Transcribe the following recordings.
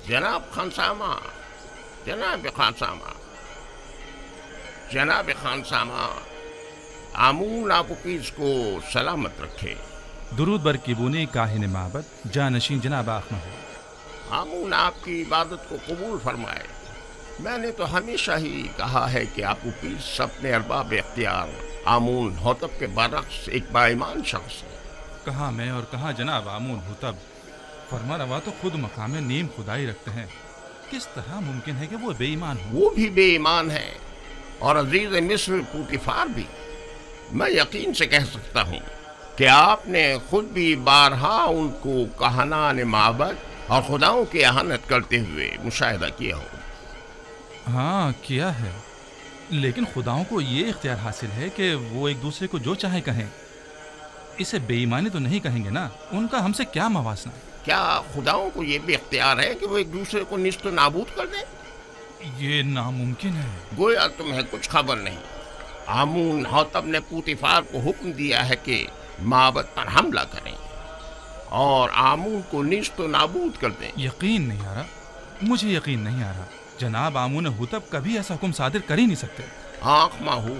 जनाब खानसामा, जनाब खानसामा, जनाब खानसामा, आमून आपुकीज को सलामत रखे। दुरूद बर किबूनी काहिन माबद जानशीन जनाब आखमहू। आमून आपकी इबादत को कबूल फरमाए। मैंने तो हमेशा ही कहा है कि आपुकीज अपने अरबाब इख्तियार आमून होतब के बरक्स एक बाईमान शख्स है। कहाँ मैं और कहाँ जनाब आमून होतब, फरमा रवा तो खुद मकाम नीम खुदाई रखते हैं। किस तरह मुमकिन है कि वो बेईमान हो? वो भी बेईमान है और अजीज मिस्र पुतिफार भी। मैं यकीन से कह सकता हूँ कि आपने खुद भी बारहा उनको कहानान माबद और खुदाओं की अहानत करते हुए मुशाहिदा किया हो। हाँ किया है, लेकिन खुदाओं को ये इख्तियार हासिल है कि वो एक दूसरे को जो चाहे कहें। इसे बेईमानी तो नहीं कहेंगे ना, उनका हमसे क्या मवासना? क्या खुदाओं को ये भी इख्तियार है कि वो एक दूसरे को निस्त नाबूद कर दें? ये नामुमकिन है। गोया तुम्हें कुछ खबर नहीं। आमून होतब ने पुतिफार को हुक्म दिया है कि माबद पर हमला करें और आमून को निस्त नाबूद कर दें। यकीन नहीं आ रहा, मुझे यकीन नहीं आ रहा। जनाब आमून हुतब कभी ऐसा हुक्म सादिर कर ही नहीं सकते। आँख माहू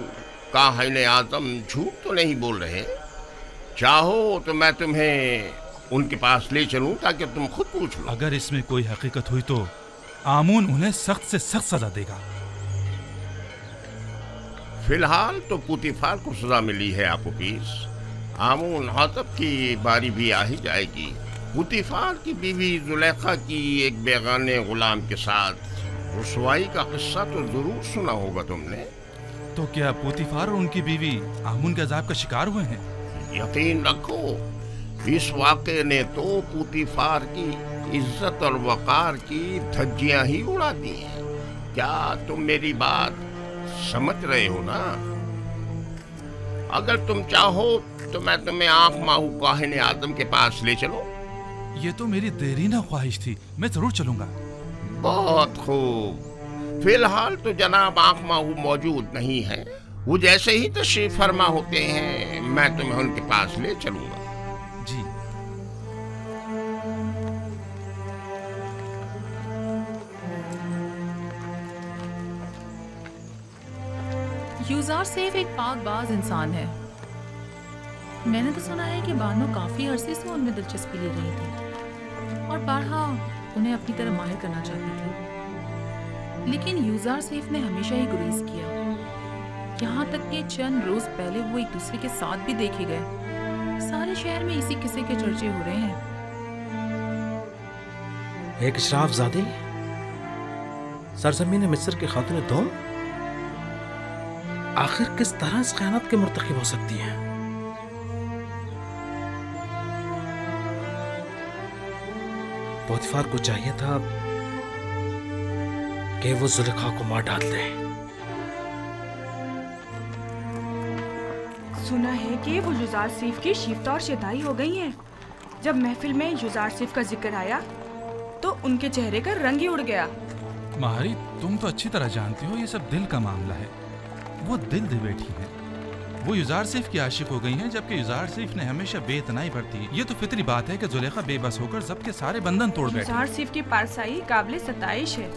काहिन आज़म झूठ तो नहीं बोल रहे। चाहो तो मैं तुम्हें उनके पास ले चलूं ताकि तुम खुद पूछ लो। अगर इसमें कोई हकीकत हुई तो आमून उन्हें सख्त से सख्त सजा देगा। फिलहाल तो पुतिफार को सजा मिली है आपुकीस। आमून होतब की बारी भी आ ही जाएगी। पुतिफार की बीवी जुलेखा की एक बेगाने गुलाम के साथ रुसवाई का किस्सा तो जरूर सुना होगा तुमने। तो क्या पुतिफार और उनकी बीवी आमून के अजाब का शिकार हुए हैं? यकीन रखो, इस वाक़े ने तो पुतिफार की इज्जत और वक़ार की धज्जियां ही उड़ा दी हैं। क्या तुम मेरी बात समझ रहे हो ना? अगर तुम चाहो तो मैं तुम्हें आँख माहू काहिन आज़म के पास ले चलो। ये तो मेरी देरीना ख्वाहिश थी, मैं जरूर चलूंगा। बहुत खूब। फिलहाल तो जनाब आँख माहू मौजूद नहीं है। वो जैसे ही तशरीफ फरमा होते हैं मैं तुम्हें उनके पास ले चलूंगा। जी। यूज़ार सैफ एक पाकबाज इंसान है। मैंने तो सुना है कि बानो काफ़ी अरसे से उनमें दिलचस्पी ले रही थी और बारहा उन्हें अपनी तरफ माहिर करना चाहती थी, लेकिन यूज़ार सैफ ने हमेशा ही गुरेज किया। यहाँ तक कि चंद रोज पहले वो एक दूसरे के साथ भी देखे गए। सारे शहर में इसी किस्से के चर्चे हो रहे हैं। एक इशराफजादी सरजमीन मिस्र के खातून दोम आखिर किस तरह इस खयानत के मुर्तकिब हो सकती हैं? पोतीफार को चाहिए था कि वो जुलेखा को मार डाल दे। सुना है कि वो युजार सैफ की शिफ्ता और शदाई हो गई हैं। जब महफिल में युजार सैफ का जिक्र आया तो उनके चेहरे का रंग ही उड़ गया। मारी, तुम तो अच्छी तरह जानती हो ये सब दिल का मामला है। वो दिल दे बैठी है। वो युजार सैफ की आशिक हो गई हैं, जबकि युजार सैफ ने हमेशा बेइतनाई बरती। ये तो फितरी बात है कि जुलेखा बेबस होकर सबके सारे बंधन तोड़ बैठी। युजार सैफ की पारसाई काबिल सताइश है।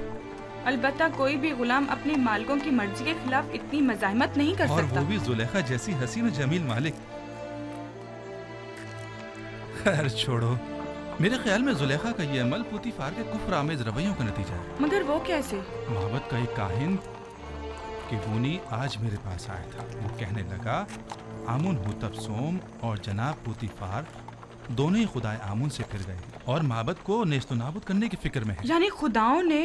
अलबत्ता कोई भी गुलाम अपने मालिकों की मर्जी के खिलाफ इतनी मज़ाहमत नहीं कर सकता। और वो भी जुलेखा जैसी हसीन जमील मालिक। खैर छोड़ो, मेरे ख्याल में जुलेखा का ये अमल पुतिफार के कुफ्र आमेज रवैयों का नतीजा है। मगर वो कैसे? मोहब्बत का एक काहिन किबूनी आज मेरे पास आया था। वो कहने लगा आमून हुतब सोम और जनाब पुतिफार दोनों ही खुदाए आमून से फिर गए और माबद को नेस्तो नाबूद करने की फिक्र में है। यानी खुदाओं ने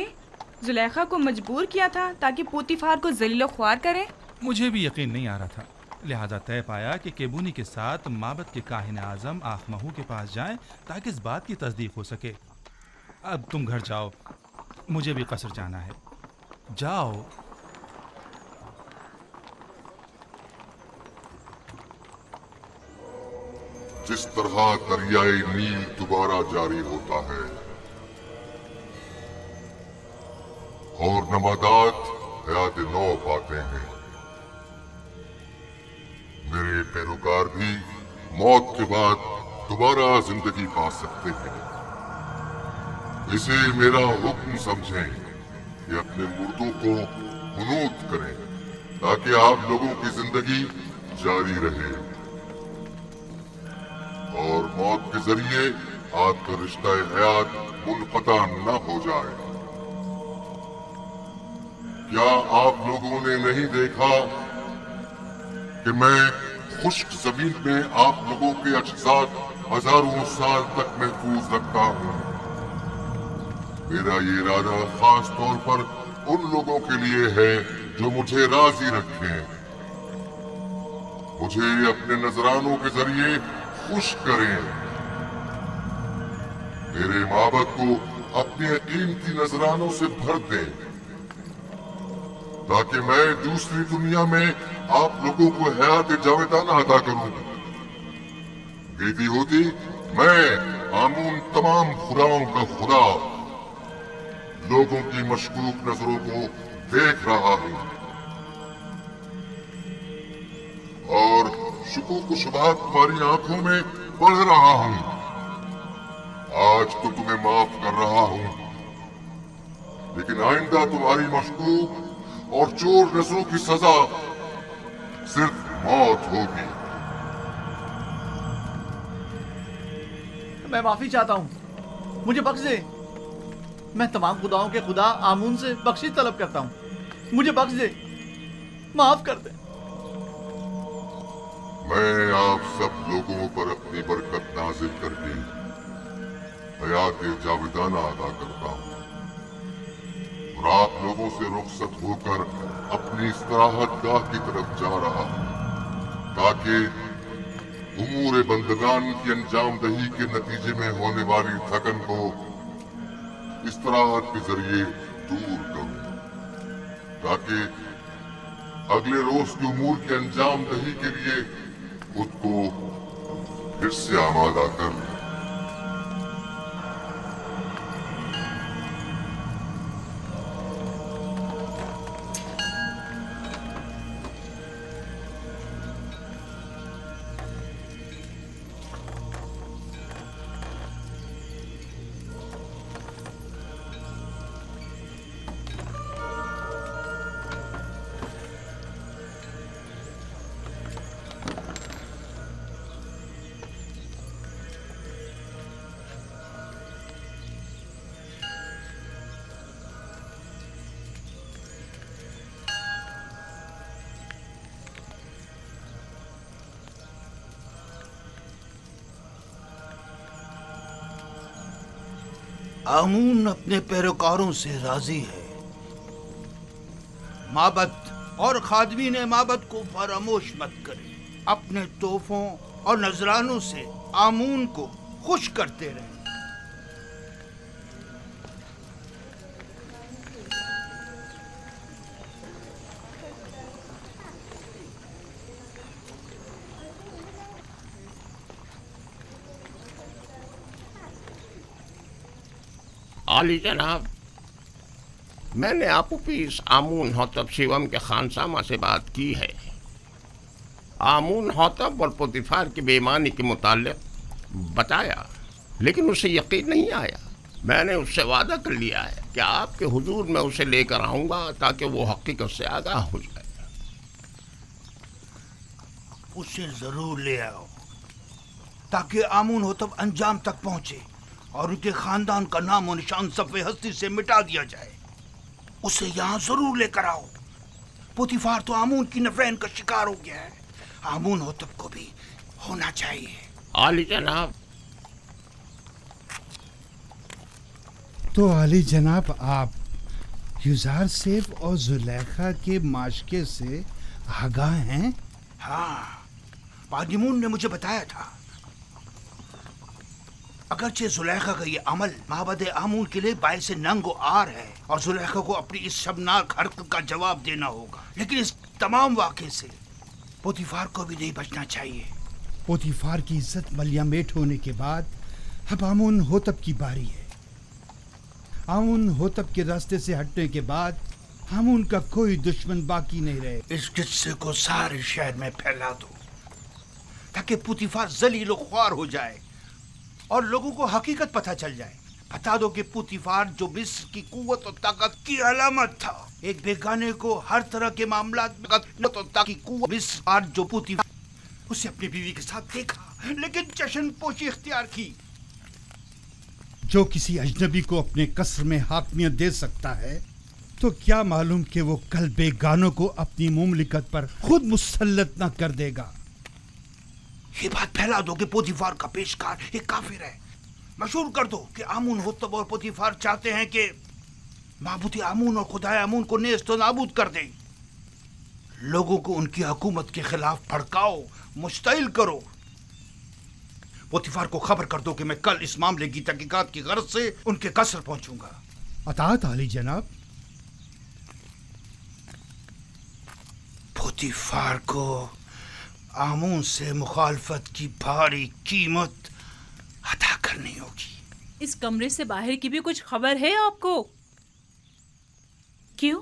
जुलेखा को मजबूर किया था ताकि पुतिफार को जलील ख्वार करें। मुझे भी यकीन नहीं आ रहा था, लिहाजा तय पाया कि केबूनी के साथ माबद के काहिन आज़म आखमहू के पास जाएं ताकि इस बात की तस्दीक हो सके। अब तुम घर जाओ, मुझे भी कसर जाना है। जाओ। जिस तरह दरियाए नील दोबारा जारी होता है और नबातात हयात नौ पाते हैं, मेरे पैरोकार भी मौत के बाद दोबारा जिंदगी पा सकते हैं। इसे मेरा हुक्म समझें कि अपने मुर्दों को हुनूत करें ताकि आप लोगों की जिंदगी जारी रहे और मौत के जरिए आपका रिश्ता हयात मुनक़ता न हो जाए। क्या आप लोगों ने नहीं देखा कि मैं खुश्क जमीन में आप लोगों के अज्जात हजारों साल तक महफूज रखता हूँ? मेरा ये इरादा खास तौर पर उन लोगों के लिए है जो मुझे राजी रखें। मुझे अपने नजरानों के जरिए खुश करें। मेरे माबद को अपने कीमती नजरानों से भर दें ताकि मैं दूसरी दुनिया में आप लोगों को हयात जावेदाना अता करूं। बीती होती मैं आमून तमाम खुदाओं का खुदा लोगों की मशकूक नजरों को देख रहा हूं और शुकूक शुबहात तुम्हारी आंखों में पढ़ रहा हूं। आज तो तुम्हें माफ कर रहा हूं, लेकिन आइंदा तुम्हारी मशकूक और चोर नजरों की सजा सिर्फ मौत होगी। मैं माफी चाहता हूँ, मुझे बख्श दे। मैं तमाम खुदाओं के खुदा आमून से बख्शिश तलब करता हूँ, मुझे बख्श दे, माफ कर दे। मैं आप सब लोगों पर अपनी बरकत नाजिल करके हयात जावेदाना अदा करता हूँ और आप लोगों से रुखसत होकर अपनी इस्तराहत गाह की तरफ जा रहा हूँ ताकि उमूर बंदगान की अंजाम दही के नतीजे में होने वाली थकन को इस्तराहत के जरिए दूर करूं, ताकि अगले रोज के उमूर के अंजाम दही के लिए खुद को फिर से आमादा कर लूं। आमून अपने पैरोकारों से राजी है। माबद और खादमीन माबद को फरामोश मत करें। अपने तोहफों और नजरानों से आमून को खुश करते रहें। आली जनाब, मैंने आपुपीस आमून होतब शिवम के खानसामा से बात की है। आमून होतब और पोतीफार की बेईमानी के मुताल्लिक बताया, लेकिन उसे यकीन नहीं आया। मैंने उससे वादा कर लिया है कि आपके हुजूर में उसे लेकर आऊंगा ताकि वो हकीकत से आगाह हो जाए। उसे जरूर ले आओ ताकि आमून होतब अंजाम तक पहुंचे और उनके खानदान का नाम और निशान सफ़े हस्ती से मिटा दिया जाए। उसे यहाँ जरूर लेकर आओ। पोतीफार तो आमून की नफरत का शिकार हो गया है, आमून होतब को भी होना चाहिए। आली जनाब। तो आली जनाब, आप युजार सेफ और जुलेखा के माशके से आगाह हैं? हाँ, बादिमून ने मुझे बताया था। अगरचे जुलेखा का ये अमल माबद आमून के लिए बाइस नंगो आर है और जुलेखा को अपनी इस शर्मनाक हरकत का जवाब देना होगा, लेकिन इस तमाम वाक़े से पोतीफार को भी नहीं बचना चाहिए। पोतीफार की इज्जत मलियामेट होने के बाद अब आमून होतब की बारी है। आमून होतब के रास्ते से हटने के बाद आमून का कोई दुश्मन बाकी नहीं रहे। इस किस्से को सारे शहर में फैला दो ताकि पोतीफार जलील ख्वार हो जाए और लोगों को हकीकत पता चल जाए। बता दो कि पुतीफार जो मिस्र की कुव्वत और ताकत की अलामत था, एक बेगाने को हर तरह के मामलात की कुव्वत मिस्र जो पुतीफार उसे अपनी बीवी के साथ देखा, लेकिन जश्न पोशी इख्तियार की। जो किसी अजनबी को अपने कसर में हाकमियत दे सकता है, तो क्या मालूम कि वो कल बेगानों को अपनी मुमलिकत पर खुद मुसल्लत न कर देगा। ये बात फैला दो कि पोतीफार का पेशकार एक काफिर है। मशहूर कर दो कि आमून होतब और पोतीफार चाहते हैं कि माबूद आमून और खुदाए आमून को नेस्त नाबूद कर दें। लोगों को उनकी हुकूमत के खिलाफ भड़काओ, मुश्तइल करो। पोतीफार को खबर कर दो कि मैं कल इस मामले की तहकीकात की गर्ज से उनके कसर पहुंचूंगा। अतात आली जनाब। पोतीफार को आमून से मुखालफत की भारी कीमत अदा करनी होगी। इस कमरे से बाहर की भी कुछ खबर है आपको? क्यों,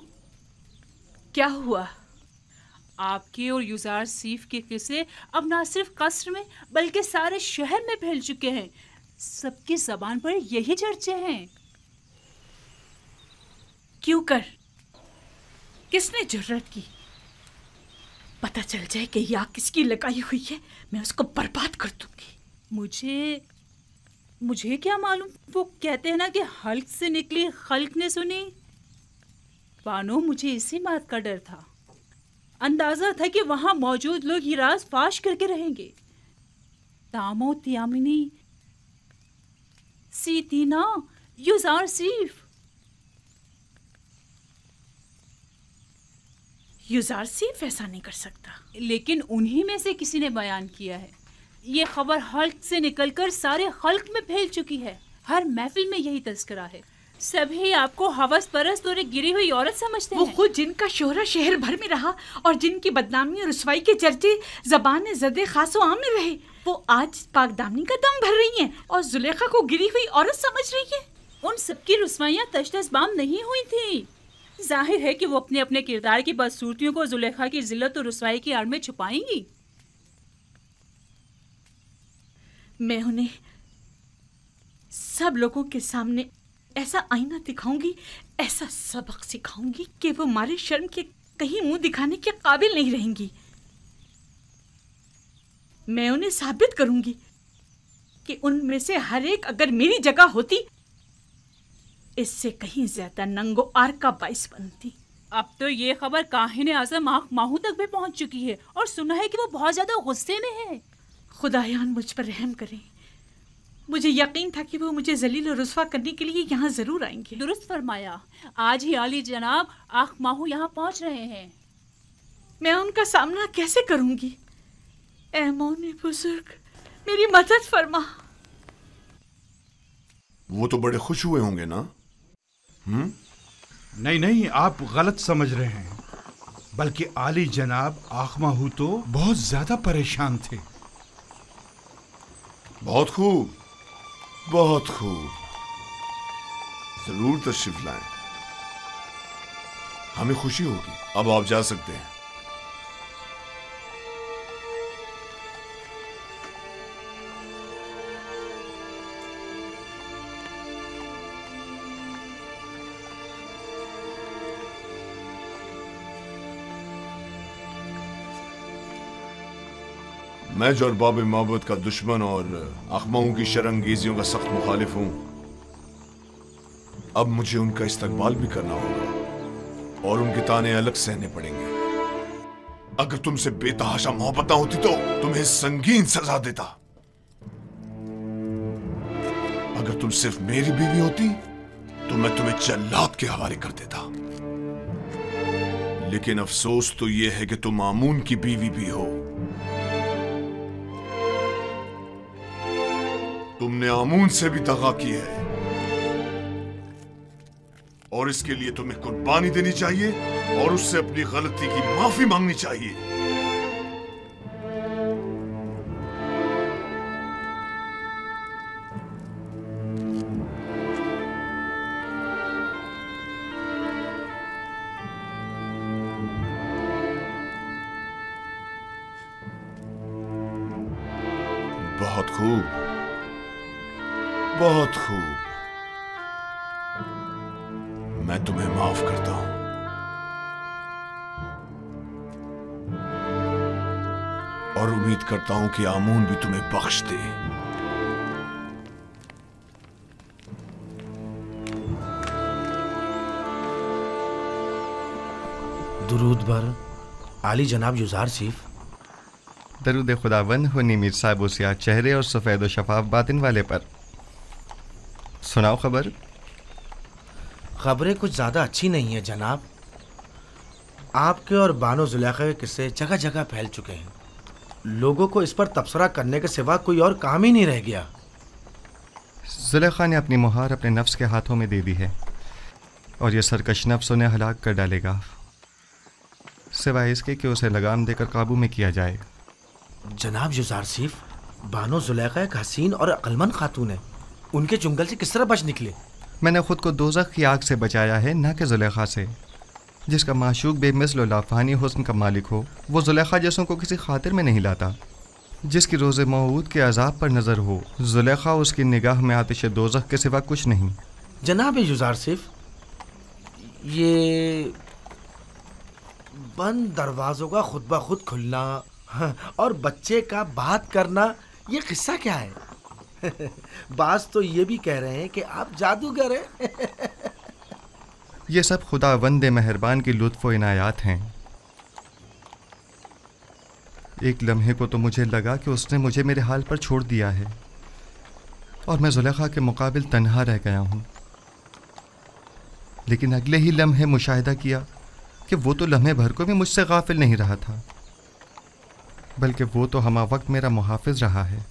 क्या हुआ? आपके और युजार सीफ के किस्से अब ना सिर्फ कसर में बल्कि सारे शहर में फैल चुके हैं। सबकी जबान पर यही चर्चे हैं। क्यों कर? किसने जुर्रत की? पता चल जाए कि यह किसकी लगाई हुई है, मैं उसको बर्बाद कर दूंगी। मुझे क्या मालूम। वो कहते हैं ना कि हल्क से निकली खल्क ने सुनी। बानो, मुझे इसी बात का डर था। अंदाजा था कि वहां मौजूद लोग ये राज फाश करके रहेंगे। तामो तियामिनी सीतीना युजार सीफ। युजार सीफ ऐसा नहीं कर सकता। लेकिन उन्हीं में से किसी ने बयान किया है। ये खबर हल्क से निकलकर सारे खल्क में फैल चुकी है। हर महफिल में यही तस्करा है। सभी आपको हवस परस्त और एक गिरी हुई औरत समझते हैं। वो खुद जिनका शोहरा शहर भर में रहा और जिनकी बदनामी और रुसवाई के चर्चे ज़बान ज़दे खासो आम में रहे, वो आज पाकदामनी का दम भर रही हैं और जुलेखा को गिरी हुई औरत समझ रही है। उन सबकी रुसवाइयाँ तशतशबाम नहीं हुई थी। जाहिर है कि वो अपने अपने किरदार की बदसूरतियों को जुलेखा की जिल्लत और रुसवाई की आड़ में छुपाएंगी। मैं उन्हें सब लोगों के सामने ऐसा आईना दिखाऊंगी, ऐसा सबक सिखाऊंगी कि वो मारे शर्म के कहीं मुंह दिखाने के काबिल नहीं रहेंगी। मैं उन्हें साबित करूंगी कि उनमें से हर एक अगर मेरी जगह होती, इससे कहीं ज्यादा नंगो आर का बाइस बनती। अब तो ये खबर काहिन आज़म माहू तक भी पहुंच चुकी है और सुना है कि वो बहुत ज्यादा गुस्से में है। खुदायान मुझ पर रहम करें। मुझे यकीन था कि वो मुझे जलील और रुस्वा करने के लिए यहाँ जरूर आएंगे। दुरुस्त फरमाया। आज ही आली जनाब आख माहू यहाँ पहुँच रहे हैं। मैं उनका सामना कैसे करूंगी? ऐ मौनी बुजुर्ग, मेरी मदद फरमा। वो तो बड़े खुश हुए होंगे ना? नहीं, आप गलत समझ रहे हैं। बल्कि आली जनाब आखमाहू तो बहुत ज्यादा परेशान थे। बहुत खूब, बहुत खूब। जरूर तशरीफ लाएं। हमें खुशी होगी। अब आप जा सकते हैं। मैं जो अरबाब माबद का दुश्मन और अखमाओं की शरंगेजियों का सख्त मुखालिफ हूं, अब मुझे उनका इस्तकबाल भी करना होगा और उनके ताने अलग सहने पड़ेंगे। अगर तुमसे बेतहाशा मोहब्बत ना होती तो तुम्हें संगीन सजा देता। अगर तुम सिर्फ मेरी बीवी होती तो मैं तुम्हें जल्लाद के हवाले कर देता। लेकिन अफसोस तो यह है कि तुम आमून की बीवी भी हो। तुमने आमून से भी दगा की है और इसके लिए तुम्हें कुर्बानी देनी चाहिए और उससे अपनी गलती की माफी मांगनी चाहिए। बहुत खूब, बहुत खूब। मैं तुम्हें माफ करता हूं। और उम्मीद करता हूं कि आमून भी तुम्हें बख्श दे। दुरूद बर आली जनाब युजार सीफ। दरूद खुदावंद हो मीर साहब व सियाह चेहरे और सफ़ेद व शफाफ बातिन वाले पर। सुनाओ खबर। खबरें कुछ ज़्यादा अच्छी नहीं है जनाब। आपके और बानो जुलेखा के किस्से जगह जगह फैल चुके हैं। लोगों को इस पर तबसरा करने के सिवा कोई और काम ही नहीं रह गया। जुलेखा ने अपनी मुहार अपने नफ्स के हाथों में दे दी है और ये सरकश नफ्स उन्हें हलाक कर डालेगा, सिवाय इसके कि उसे लगाम देकर काबू में किया जाए। जनाब युजार सीफ, बानो जुलेखा एक हसीन और अक्लमंद खातून है। उनके चुंगल से किस तरह बच निकले? मैंने खुद को दोज़ख की आग से बचाया है, ना कि जुलेखा से। जिसका माशूक बेमिसल और लाफानी हुस्न का मालिक हो, वो जुलेखा जैसों को किसी खातिर में नहीं लाता। जिसकी रोज़े मौऊद के अजाब पर नज़र हो, जुलेखा उसकी निगाह में आतिश दोज़ख के सिवा कुछ नहीं। जनाब युजार सीफ, ये बंद दरवाज़ों का खुद ब खुद खुलना और बच्चे का बात करना, ये किस्सा क्या है? बास तो ये भी कह रहे हैं कि आप जादूगर हैं। ये सब खुदावंद मेहरबान की लुत्फ़ व इनायात हैं। एक लम्हे को तो मुझे लगा कि उसने मुझे मेरे हाल पर छोड़ दिया है और मैं जुलेखा के मुकाबिल तन्हा रह गया हूँ। लेकिन अगले ही लम्हे मुशाहिदा किया कि वो तो लम्हे भर को भी मुझसे गाफिल नहीं रहा था, बल्कि वो तो हमा वक्त मेरा मुहाफिज रहा है।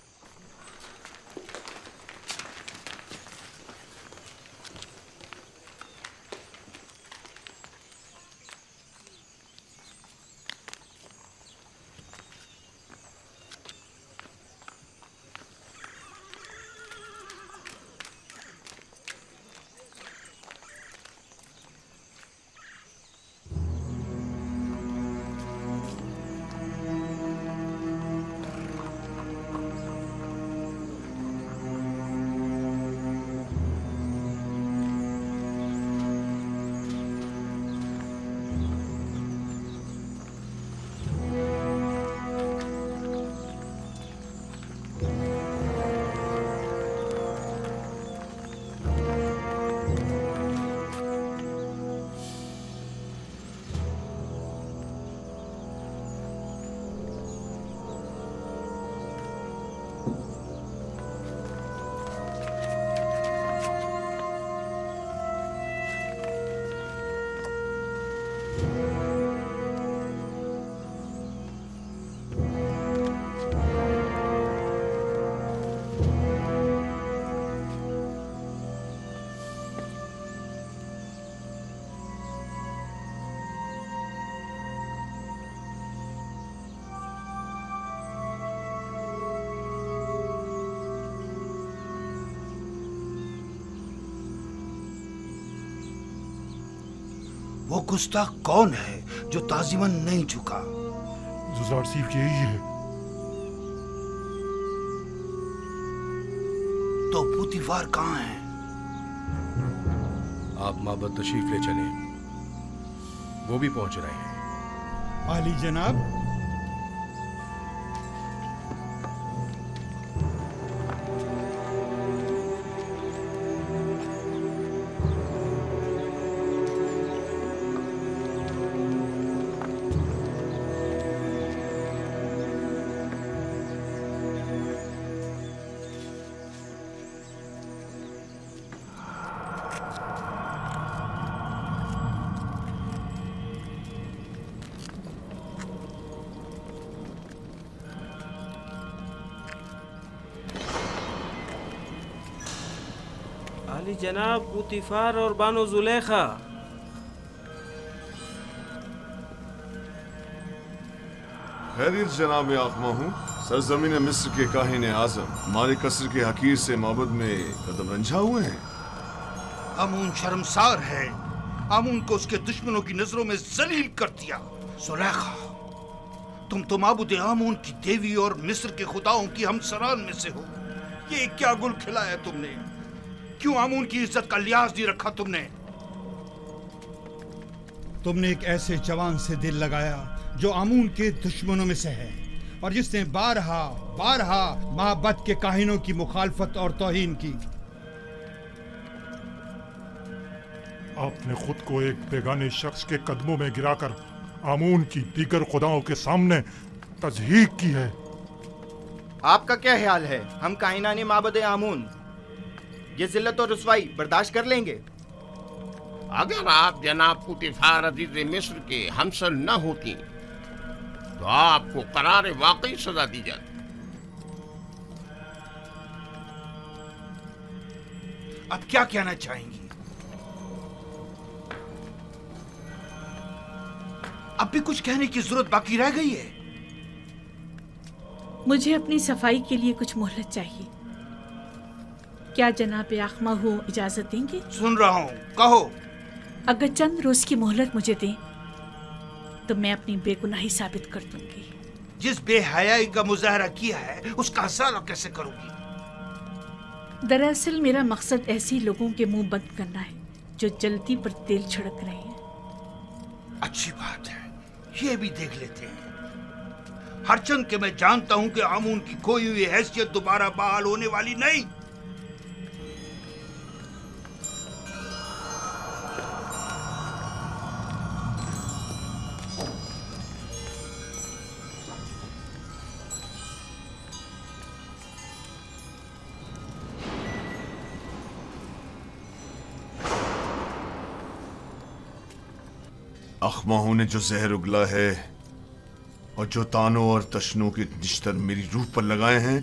वो गुस्ताख कौन है जो ताजिमन नहीं झुका? जुजार सीफ यही है। तो पुतिफार कहाँ है? आप माबद तशरीफ ले चले, वो भी पहुंच रहे हैं। आली जनाब, जनाब पुतिफार और बानो जुलेखा। खैरियत जनाब आखमा हूँ। सरजमीन मिस्र के काहिन आजम मालिक कसर के हकीर से माबद में कदम रंझा हुए हैं। आमून शर्मसार है। आमून को उसके दुश्मनों की नजरों में जलील कर दिया। जुलेखा, तुम तो माबुद आमून की देवी और मिस्र के खुदाओं की हमसरान में से हो। ये क्या गुल खिलाया तुमने? क्यों आमून की इज्जत का लिहाज नहीं रखा तुमने? तुम ने एक ऐसे जवान से दिल लगाया जो आमून के दुश्मनों में से है और जिसने बारहा बारहा माबद के काहिनों की मुखालफत और तौहीन की। आपने खुद को एक बेगाने शख्स के कदमों में गिराकर आमून की दीगर खुदाओं के सामने तज़हीक की है। आपका क्या ख्याल है, हम काहिनाने माबद आमून ये जिल्लत और रुसवाई बर्दाश्त कर लेंगे? अगर आप जनाब पुतिफार अजीज मिस्र के हमसर न होती तो आपको करार वाकई सजा दी जाती। अब क्या कहना चाहेंगी? अब भी कुछ कहने की जरूरत बाकी रह गई है? मुझे अपनी सफाई के लिए कुछ मोहलत चाहिए। क्या जनाब आखमहू इजाजत देंगे? सुन रहा हूँ, कहो। अगर चंद रोज की मोहलत मुझे दें तो मैं अपनी बेगुनाही साबित कर दूंगी। जिस बेहयाई का मुजाहरा किया है उसका हसाला कैसे करूंगी? दरअसल मेरा मकसद ऐसे लोगों के मुंह बंद करना है जो जल्दी पर तेल छिड़क रहे हैं। अच्छी बात है, ये भी देख लेते हैं। हरचंद के मैं जानता हूं कि आमून की खोई हुई हैसियत दोबारा बहाल होने वाली नहीं। अखमाहू ने जो जहर उगला है और जो तानों और तशनों के निश्तर मेरी रूह पर लगाए हैं,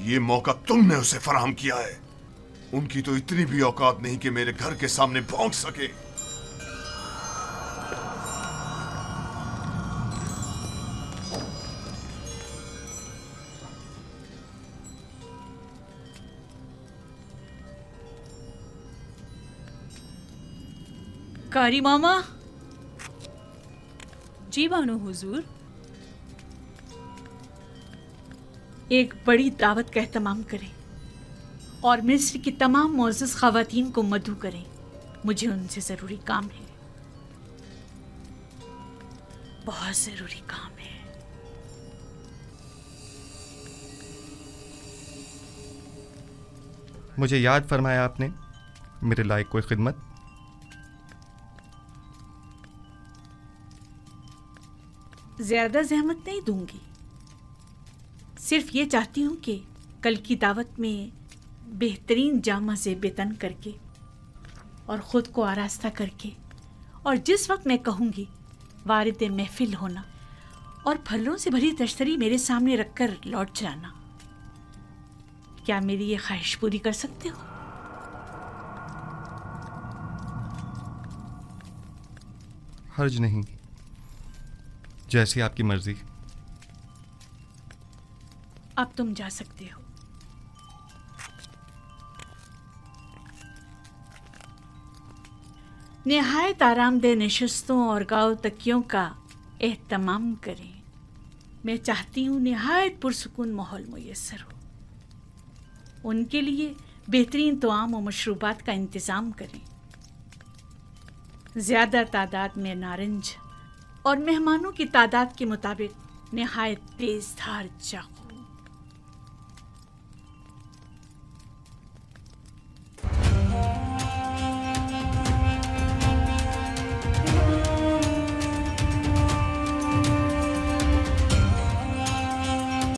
ये मौका तुमने उसे फराहम किया है। उनकी तो इतनी भी औकात नहीं कि मेरे घर के सामने भौंक सके। कारी मामा। जी बानो हुजूर। एक बड़ी दावत का एहतमाम करें और मिस्र की तमाम मोअज़्ज़ज़ ख़वातीन को मदऊ करें। मुझे उनसे ज़रूरी काम है, बहुत ज़रूरी काम है। मुझे याद फरमाया आपने मेरे लायक कोई खिदमत? ज़्यादा ज़हमत नहीं दूंगी, सिर्फ ये चाहती हूँ कि कल की दावत में बेहतरीन जामा से बेतन करके और ख़ुद को आरास्ता करके और जिस वक्त मैं कहूँगी वारिद महफिल होना और फलों से भरी तश्तरी मेरे सामने रखकर लौट जाना। क्या मेरी ये ख्वाहिश पूरी कर सकते हो? हर्ज नहीं, जैसी आपकी मर्जी। अब तुम जा सकते हो। निहायत आरामदेह नशिस्तों और गाँव तकियों का एहतमाम करें। मैं चाहती हूँ निहायत पुरसुकून माहौल मुयस्सर हो। उनके लिए बेहतरीन तआम और मशरूबात का इंतज़ाम करें। ज़्यादा तादाद में नारंज और मेहमानों की तादाद के मुताबिक निहायत तेज़ धार चाकू।